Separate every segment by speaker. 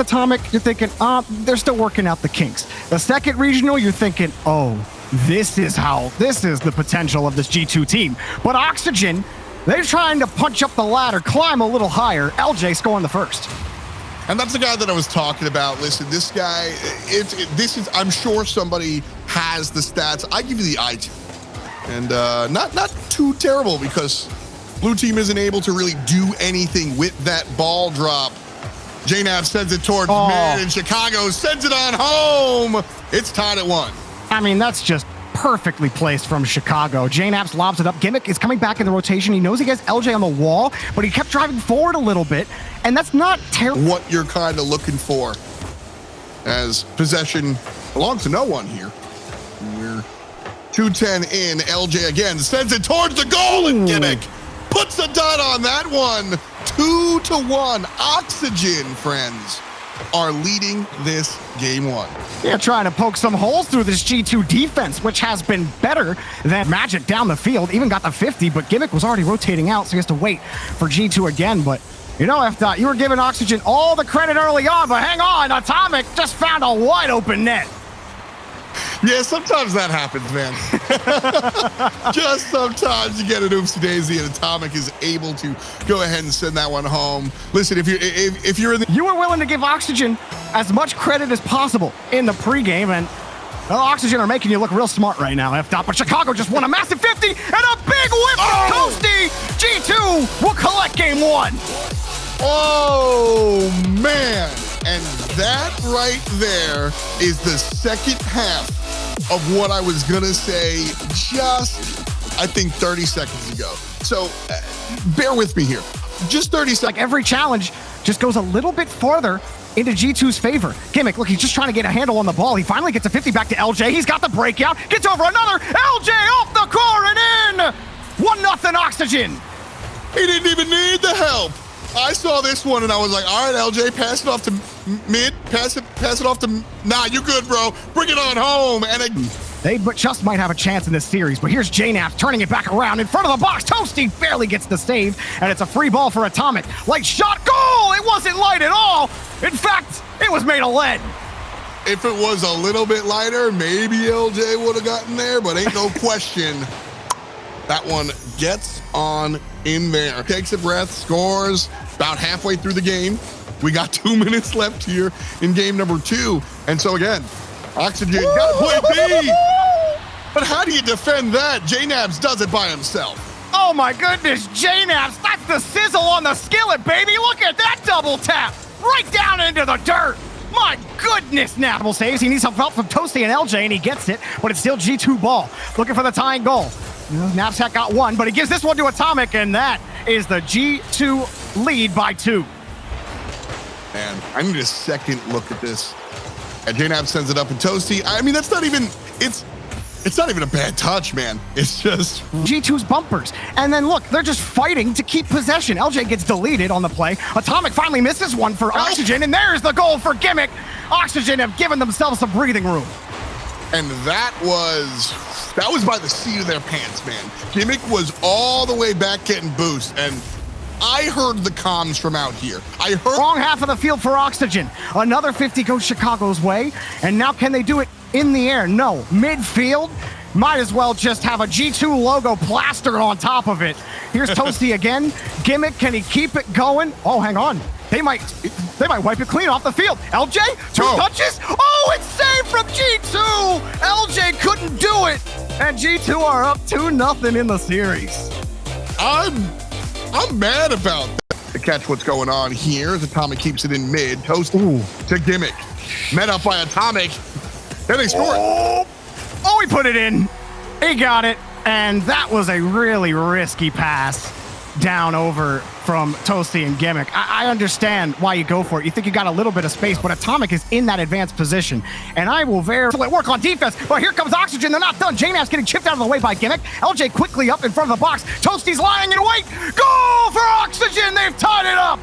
Speaker 1: Atomic, you're thinking, they're still working out the kinks. The second regional, you're thinking, oh, this is the potential of this G2 team. But Oxygen, they're trying to punch up the ladder, climb a little higher. LJ scoring the first.
Speaker 2: And that's the guy that I was talking about. Listen, this guy, I'm sure somebody has the stats. I give you the IT. And not too terrible, because blue team isn't able to really do anything with that ball drop. JNAV sends it towards mid, and Chicago sends it on home. It's tied at 1.
Speaker 1: I mean, that's just perfectly placed from Chicago. JNAV lobs it up. Gimmick is coming back in the rotation. He knows he gets LJ on the wall, but he kept driving forward a little bit, and that's not terrible.
Speaker 2: What you're kind of looking for, as possession belongs to no one here. We're 2:10 in. LJ again sends it towards the goal, and Gimmick puts a dot on that one. 2-1. Oxygen, friends, are leading this game 1.
Speaker 1: Yeah, trying to poke some holes through this G2 defense, which has been better than Magic down the field. Even got the 50, but Gimmick was already rotating out, so he has to wait for G2 again. But you know, F-Dot, you were giving Oxygen all the credit early on, but hang on, Atomic just found a wide open net.
Speaker 2: Yeah, sometimes that happens, man. Just sometimes you get an oopsie daisy, and Atomic is able to go ahead and send that one home. Listen, if you're in the...
Speaker 1: You were willing to give Oxygen as much credit as possible in the pregame, and Oxygen are making you look real smart right now, F-Dot, but Chicago just won a massive 50 and a big whip from Toasty. G2 will collect game 1.
Speaker 2: Oh, man. And that right there is the second half of what I was going to say just, I think, 30 seconds ago. So bear with me here. Just 30 seconds.
Speaker 1: Like every challenge just goes a little bit farther into G2's favor. Gimmick, look, he's just trying to get a handle on the ball. He finally gets a 50 back to LJ. He's got the breakout. Gets over another. LJ off the core and in. 1-0 Oxygen.
Speaker 2: He didn't even need the help. I saw this one and I was like, all right, LJ, pass it off to mid, pass it off to, nah, you're good, bro. Bring it on home. And
Speaker 1: they just might have a chance in this series, but here's JNAP turning it back around in front of the box. Toasty barely gets the save, and it's a free ball for Atomic. Light shot, goal! It wasn't light at all. In fact, it was made of lead.
Speaker 2: If it was a little bit lighter, maybe LJ would have gotten there, but ain't no question. That one gets on in there. Takes a breath, scores about halfway through the game. We got 2 minutes left here in game number 2. And so again, Oxygen got to play B. But how do you defend that? JNABs does it by himself.
Speaker 1: Oh my goodness, JNABs, that's the sizzle on the skillet, baby. Look at that double tap. Right down into the dirt. My goodness, Double saves. He needs some help from Toasty and LJ, and he gets it, but it's still G2 ball. Looking for the tying goal. Knapsack got 1, but he gives this one to Atomic, and that is the G2 lead by 2.
Speaker 2: Man, I need a second look at this. And JNAB sends it up and Toasty. I mean, that's not even, it's not even a bad touch, man. It's just
Speaker 1: G2's bumpers. And then look, they're just fighting to keep possession. LJ gets deleted on the play. Atomic finally misses one for Oxygen, and there's the goal for Gimmick. Oxygen have given themselves some breathing room.
Speaker 2: And that was by the seat of their pants, man. Gimmick was all the way back getting boost, and I heard the comms from out here. I heard
Speaker 1: wrong half of the field for Oxygen. Another 50 goes Chicago's way, and now can they do it in the air? No, midfield. Might as well just have a G2 logo plastered on top of it. Here's Toasty again. Gimmick, can he keep it going? Oh, hang on. They might wipe it clean off the field. LJ, two touches. Oh, it's saved from G2. LJ couldn't do it. And G2 are up 2-0 in the series.
Speaker 2: I'm mad about that. To catch what's going on here as Atomic keeps it in mid. Toasty to Gimmick. Met up by Atomic. Then they score.
Speaker 1: Oh, he put it in. He got it. And that was a really risky pass down over from Toasty and Gimmick. I understand why you go for it. You think you got a little bit of space, but Atomic is in that advanced position. And I will work on defense, but here comes Oxygen. They're not done. JNAP's getting chipped out of the way by Gimmick. LJ quickly up in front of the box. Toasty's lying in wait. Goal for Oxygen. They've tied it up.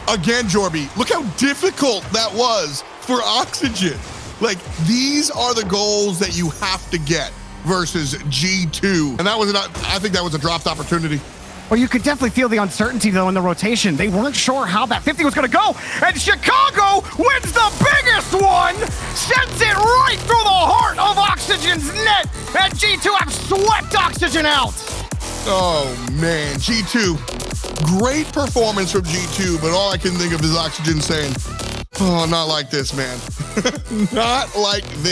Speaker 2: Again, Jorby, look how difficult that was for Oxygen. Like, these are the goals that you have to get versus G2. And that was I think that was a dropped opportunity.
Speaker 1: Well, you could definitely feel the uncertainty, though, in the rotation. They weren't sure how that 50 was going to go, and Chicago wins the biggest one! Sends it right through the heart of Oxygen's net, and G2 have swept Oxygen out!
Speaker 2: Oh, man. G2. Great performance from G2, but all I can think of is Oxygen saying, oh, not like this, man. Not like this.